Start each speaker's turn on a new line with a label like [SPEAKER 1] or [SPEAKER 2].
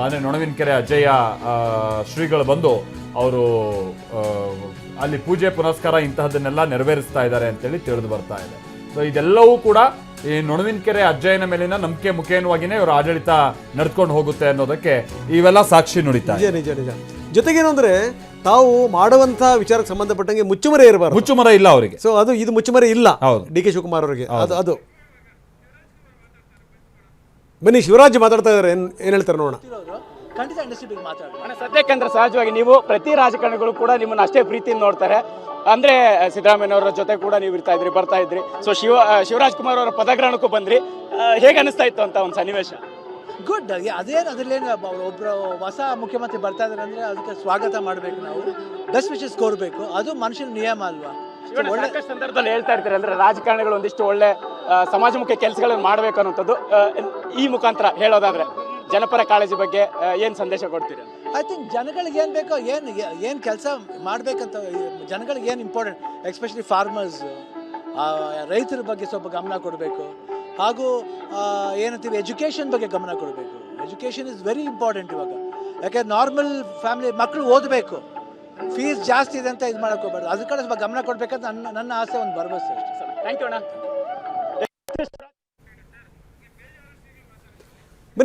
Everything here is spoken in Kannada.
[SPEAKER 1] ಅಂದರೆ ನೊಣವಿನಕೆರೆ ಅಜ್ಜಯ್ಯ ಶ್ರೀಗಳು ಬಂದು ಅವರು ಅಲ್ಲಿ ಪೂಜೆ ಪುನಸ್ಕಾರ ಇಂತಹದನ್ನೆಲ್ಲ ನೆರವೇರಿಸ್ತಾ ಇದ್ದಾರೆ ಅಂತೇಳಿ ತಿಳಿದು ಬರ್ತಾ ಇದೆ. ಸೊ ಇದೆಲ್ಲವೂ ಕೂಡ ಈ ನೊಣವಿನಕೆರೆ ಅಜ್ಜಯ್ಯನ ಮೇಲಿನ ನಂಬಿಕೆ ಮುಖೇನವಾಗಿನೇ ಇವರು ಆಡಳಿತ ನಡ್ಕೊಂಡು ಹೋಗುತ್ತೆ ಅನ್ನೋದಕ್ಕೆ ಇವೆಲ್ಲ ಸಾಕ್ಷಿ ನುಡಿತಾ ಇದೆ.
[SPEAKER 2] ನಿಜ ನಿಜ. ಜೊತೆಗೇನು ಅಂದ್ರೆ ತಾವು ಮಾಡುವಂತ ವಿಚಾರಕ್ಕೆ ಸಂಬಂಧಪಟ್ಟಂಗೆ ಮುಚ್ಚುಮರೆ ಇರಬಾರ್ದು.
[SPEAKER 1] ಮುಚ್ಚುಮರ ಇಲ್ಲ ಅವರಿಗೆ.
[SPEAKER 2] ಸೊ ಅದು ಇದು ಮುಚ್ಚುಮರೆ ಇಲ್ಲ
[SPEAKER 1] ಹೌದು.
[SPEAKER 2] ಡಿ ಕೆ ಶಿವಕುಮಾರ್ ಅವರಿಗೆ. ಅದು ಬನ್ನಿ, ಶಿವರಾಜ್ ಮಾತಾಡ್ತಾ ಇದಾರೆ, ಏನ್ ಹೇಳ್ತಾರೆ ನೋಡೋಣ.
[SPEAKER 3] ಖಂಡಿತ ಇಂಡಸ್ಟ್ರಿ ಮಾತಾಡೋಣ.
[SPEAKER 4] ಸದ್ಯಕ್ಕಂದ್ರೆ ಸಹಜವಾಗಿ ನೀವು ಪ್ರತಿ ರಾಜಕಾರಣಿಗಳು ಕೂಡ ನಿಮ್ಮನ್ನ ಅಷ್ಟೇ ಪ್ರೀತಿಯಿಂದ ನೋಡ್ತಾರೆ. ಅಂದ್ರೆ ಸಿದ್ದರಾಮಯ್ಯನವರ ಜೊತೆ ಕೂಡ ನೀವು ಇರ್ತಾ ಇದ್ರಿ, ಬರ್ತಾ ಇದ್ರಿ. ಸೊ ಶಿವರಾಜ್ ಕುಮಾರ್ ಅವರ ಪದಗ್ರಹಣಕ್ಕೂ ಬಂದ್ರಿ. ಹೇಗೆ ಅನಿಸ್ತಾ ಇತ್ತು ಅಂತ ಒಂದು ಸನ್ನಿವೇಶ?
[SPEAKER 3] ಗುಡ್. ಅದ್ರಲ್ಲೇನು ಒಬ್ರು ಹೊಸ ಮುಖ್ಯಮಂತ್ರಿ ಬರ್ತಾ ಇದಾರೆ ಅಂದ್ರೆ ಅದಕ್ಕೆ ಸ್ವಾಗತ ಮಾಡಬೇಕು, ನಾವು ಬೆಸ್ಟ್ ವಿಶಸ್ ಕೋರ್ಬೇಕು. ಅದು ಮನುಷ್ಯನ ನಿಯಮ ಅಲ್ವಾ?
[SPEAKER 4] ಒಳ್ಳೆ ಸಂದರ್ಭದಲ್ಲಿ ಹೇಳ್ತಾ ಇರ್ತಾರೆ ಅಂದ್ರೆ ರಾಜಕಾರಣಿಗಳು ಒಂದಿಷ್ಟು ಒಳ್ಳೆ ಸಮಾಜಮುಖಿ ಕೆಲಸಗಳನ್ನು ಮಾಡಬೇಕು ಅನ್ನೋಂಥದ್ದು. ಈ ಮುಖಾಂತರ ಹೇಳೋದಾದ್ರೆ ಜನಪರ ಕಾಳಜಿ ಬಗ್ಗೆ ಏನ್ ಸಂದೇಶ ಕೊಡ್ತೀರಿ?
[SPEAKER 3] ಐ ಥಿಂಕ್ ಜನಗಳಿಗೆ ಏನು ಬೇಕೋ, ಏನು ಕೆಲಸ ಮಾಡಬೇಕಂತ ಜನಗಳಿಗೆ ಏನು ಇಂಪಾರ್ಟೆಂಟ್, ಎಸ್ಪೆಷಲಿ ಫಾರ್ಮರ್ಸ್, ರೈತರ ಬಗ್ಗೆ ಸ್ವಲ್ಪ ಗಮನ ಕೊಡಬೇಕು. ಹಾಗೂ ಏನಂತೀವಿ, ಎಜುಕೇಷನ್ ಬಗ್ಗೆ ಗಮನ ಕೊಡಬೇಕು. ಎಜುಕೇಷನ್ ಇಸ್ ವೆರಿ ಇಂಪಾರ್ಟೆಂಟ್ ಇವಾಗ. ಯಾಕೆ ನಾರ್ಮಲ್ ಫ್ಯಾಮಿಲಿ ಮಕ್ಕಳು ಓದಬೇಕು, ಫೀಸ್ ಜಾಸ್ತಿ ಇದೆ ಅಂತ ಇದು ಮಾಡಕ್ಕೆ ಹೋಗ್ಬಾರ್ದು. ಅದ್ರ ಕಡೆ ಸ್ವಲ್ಪ ಗಮನ ಕೊಡಬೇಕಂತ ನನ್ನ ಆಸೆ, ಒಂದು ಭರವಸೆ ಅಷ್ಟೇ.
[SPEAKER 4] ಥ್ಯಾಂಕ್ ಯು ಅಣ್ಣ.